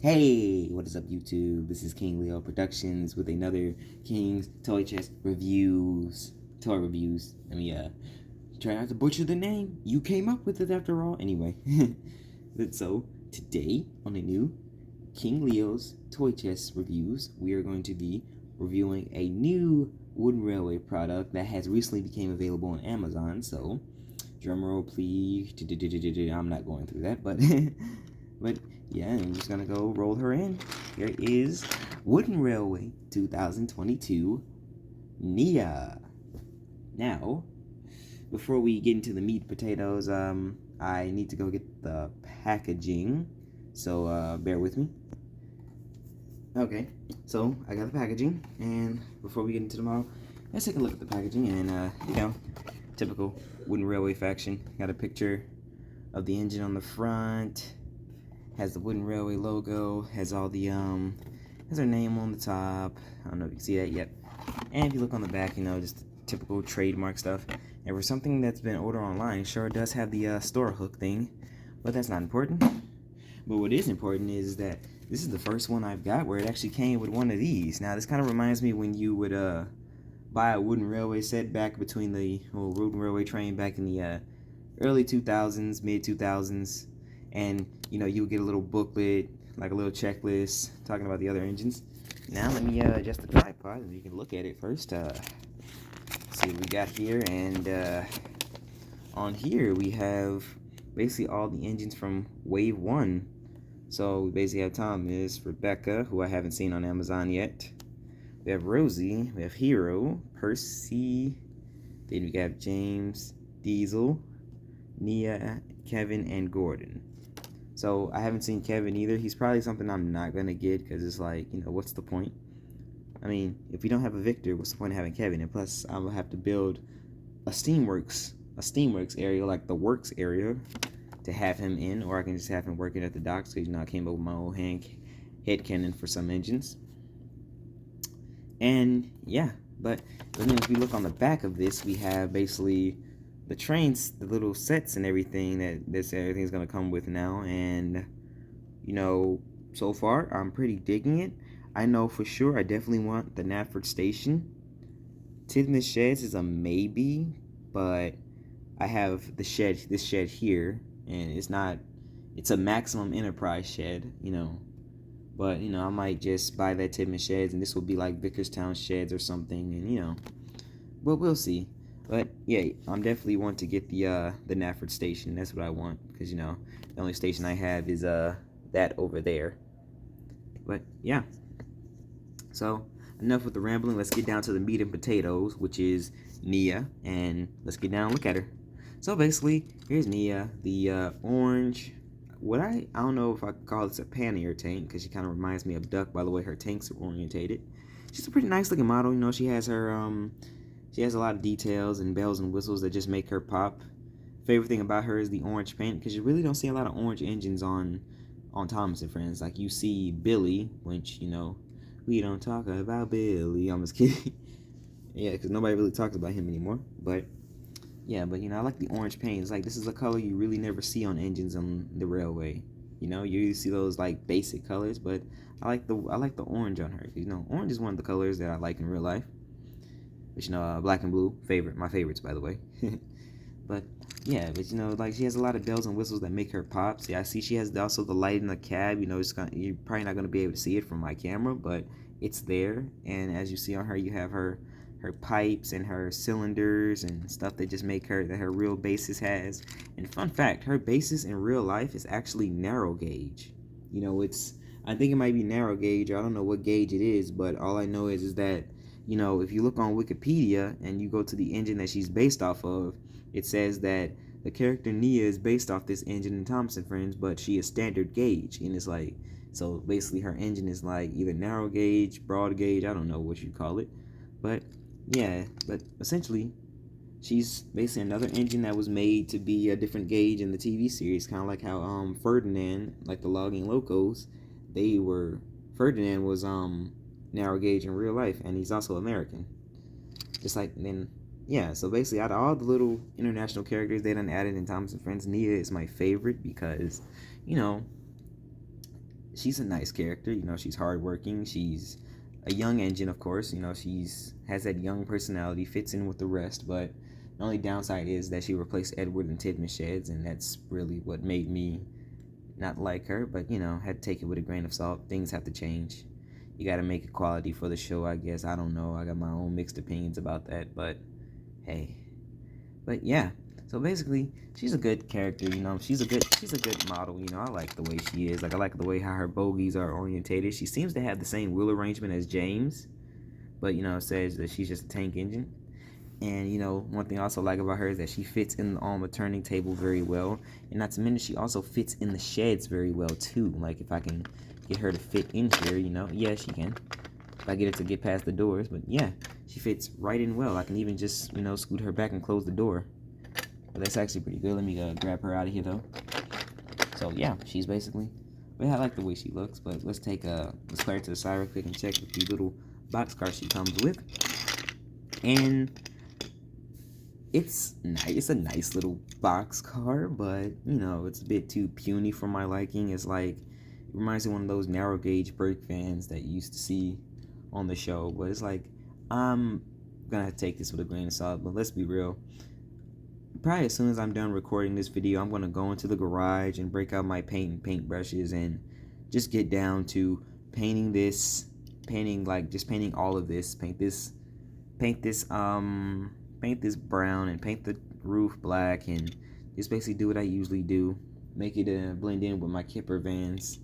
Hey, what is up, YouTube? This is King Leo Productions with another King's Toy Chest Reviews. Toy Reviews. Let me try not to butcher the name. You came up with it after all. Anyway, so today on a new King Leo's Toy Chest Reviews, we are going to be reviewing a new wooden railway product that has recently became available on Amazon. So, drumroll please. I'm not going through that, but but yeah, I'm just gonna go roll her in. Here is Wooden Railway 2022 Nia. Now, before we get into the meat and potatoes, I need to go get the packaging. So bear with me. Okay, so I got the packaging, and before we get into tomorrow, let's take a look at the packaging. And typical Wooden Railway faction. Got a picture of the engine on the front. Has the Wooden Railway logo, has all the has her name on the top. I don't know if you can see that yet. And if you look on the back, just the typical trademark stuff. And for something that's been ordered online, it sure does have the store hook thing, but that's not important. But what is important is that this is the first one I've got where it actually came with one of these. Now this kind of reminds me when you would buy a wooden railway set back between the wooden railway train back in the early 2000s, mid 2000s. And you would get a little booklet, like a little checklist talking about the other engines. Now let me adjust the tripod and you can look at it first. See what we got here. And on here we have basically all the engines from Wave 1. So we basically have Thomas, Rebecca, who I haven't seen on Amazon yet. We have Rosie, we have Hero, Percy, then we have James, Diesel, Nia, Kevin, and Gordon. So I haven't seen Kevin either. He's probably something I'm not gonna get because it's like, what's the point? I mean, if we don't have a Victor, what's the point of having Kevin? And plus, I'm gonna have to build a Steamworks area, like the Works area, to have him in, or I can just have him working at the docks. Because I came up with my old headcanon for some engines. And yeah, but then if we look on the back of this, we have basically the trains, the little sets and everything that everything's gonna come with now. And so far I'm pretty digging it. I know for sure I definitely want the Knapford Station. Tidmouth Sheds is a maybe, but I have this shed here, and it's a maximum enterprise shed, but I might just buy that Tidmouth Sheds, and this will be like Vickerstown Sheds or something, and but we'll see. But yeah, I'm definitely want to get the Knapford Station. That's what I want, because the only station I have is that over there. But yeah, so enough with the rambling. Let's get down to the meat and potatoes, which is Nia, and let's get down and look at her. So basically, here's Nia, the orange. I don't know if I could call this a pannier tank, because she kind of reminds me of Duck by the way her tanks are orientated. She's a pretty nice looking model. She has her she has a lot of details and bells and whistles that just make her pop. Favorite thing about her is the orange paint, because you really don't see a lot of orange engines on Thomas and Friends. Like you see Billy, which we don't talk about Billy. I'm just kidding. Yeah, because nobody really talks about him anymore. But yeah, but I like the orange paint. It's like this is a color you really never see on engines on the railway. You usually see those like basic colors, but I like the orange on her. Orange is one of the colors that I like in real life. Which black and blue, my favorites by the way. But yeah, but like she has a lot of bells and whistles that make her pop. See, I see she has also the light in the cab. You're probably not gonna be able to see it from my camera, but it's there. And as you see on her, you have her pipes and her cylinders and stuff that just make her that her real basis has. And fun fact, her basis in real life is actually narrow gauge. I think it might be narrow gauge. I don't know what gauge it is, but all I know is that if you look on Wikipedia and you go to the engine that she's based off of, it says that the character Nia is based off this engine in Thomas and Friends, but she is standard gauge. And it's like, so basically her engine is like either narrow gauge, broad gauge, I don't know what you'd call it. But yeah, but essentially she's basically another engine that was made to be a different gauge in the TV series, kind of like how Ferdinand, like the logging locos, Ferdinand was narrow gauge in real life, and he's also American. Just like then, yeah. So basically, out of all the little international characters they done added in Thomas and Friends, Nia is my favorite because, she's a nice character. You know, she's hardworking. She's a young engine, of course. You know, she's has that young personality, fits in with the rest. But the only downside is that she replaced Edward in Tid Sheds, and that's really what made me not like her. But you know, had to take it with a grain of salt. Things have to change. You got to make it quality for the show, I guess. I don't know. I got my own mixed opinions about that, but hey. But yeah, so basically, she's a good character. You know, she's a good model. You know, I like the way she is. Like I like the way how her bogies are orientated. She seems to have the same wheel arrangement as James, but you know, it says that she's just a tank engine. And you know, one thing I also like about her is that she fits in on the turning table very well, and not to mention she also fits in the sheds very well too. Like if I can get her to fit in here, you know, yeah, she can. If I get it to get past the doors, but yeah, she fits right in well. I can even just, you know, scoot her back and close the door. But that's actually pretty good. Let me grab her out of here though. So yeah, she's basically. But yeah, I like the way she looks. But let's take let's play her to the side real quick and check the little box car she comes with. And it's nice. It's a nice little box car, but you know, it's a bit too puny for my liking. It's like it reminds me of one of those narrow gauge brake fans that you used to see on the show. But it's like I'm gonna have to take this with a grain of salt. But let's be real. Probably as soon as I'm done recording this video, I'm gonna go into the garage and break out my paint brushes and just get down to painting this, painting all of this, paint this brown and paint the roof black and just basically do what I usually do, make it blend in with my Kipper Vans,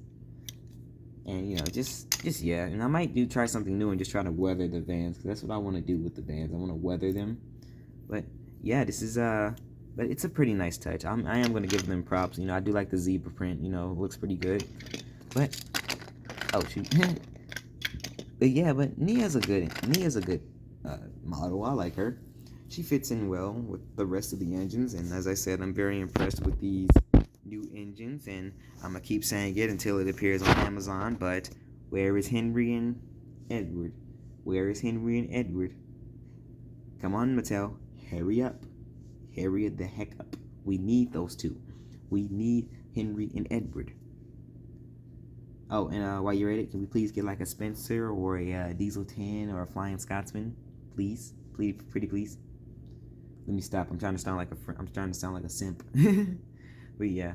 and you know, just yeah. And I might try something new and just try to weather the Vans, because that's what I want to do with the Vans. I want to weather them. But yeah, this is but it's a pretty nice touch. I am gonna give them props. You know, I do like the zebra print. You know, it looks pretty good. But oh shoot. But yeah, but Nia's a good model. I like her. She fits in well with the rest of the engines, and as I said, I'm very impressed with these new engines, and I'm gonna keep saying it until it appears on Amazon. But where is Henry and Edward? Where is Henry and Edward? Come on, Mattel, hurry up. Hurry the heck up. We need those two. We need Henry and Edward. Oh, and while you're at it, can we please get like a Spencer or a Diesel 10 or a Flying Scotsman? Please, pretty please. Let me stop. I'm trying to sound like a simp. But yeah.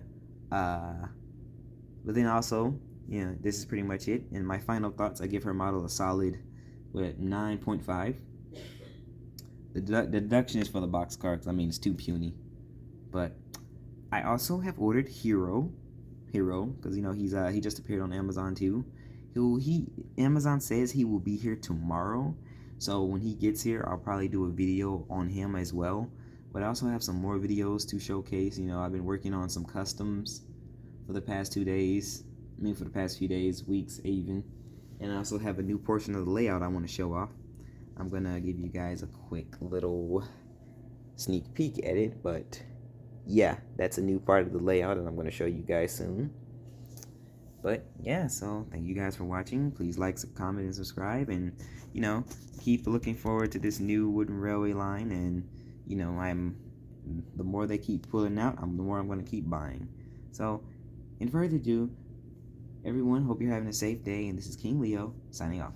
But then also, yeah, this is pretty much it. And my final thoughts, I give her model a solid 9.5. The deduction is for the box car, because I mean it's too puny. But I also have ordered Hero, because you know he just appeared on Amazon too. Amazon says he will be here tomorrow, so when he gets here, I'll probably do a video on him as well. But I also have some more videos to showcase. You know, I've been working on some customs for the past 2 days. I mean, for the past few days, weeks even. And I also have a new portion of the layout I want to show off. I'm gonna give you guys a quick little sneak peek at it, but yeah, that's a new part of the layout, and I'm gonna show you guys soon. But yeah, so thank you guys for watching. Please like, comment, and subscribe, and you know, keep looking forward to this new wooden railway line. And you know, the more they keep pulling out, the more I'm gonna keep buying. So, in further ado, everyone, hope you're having a safe day, and this is King Leo signing off.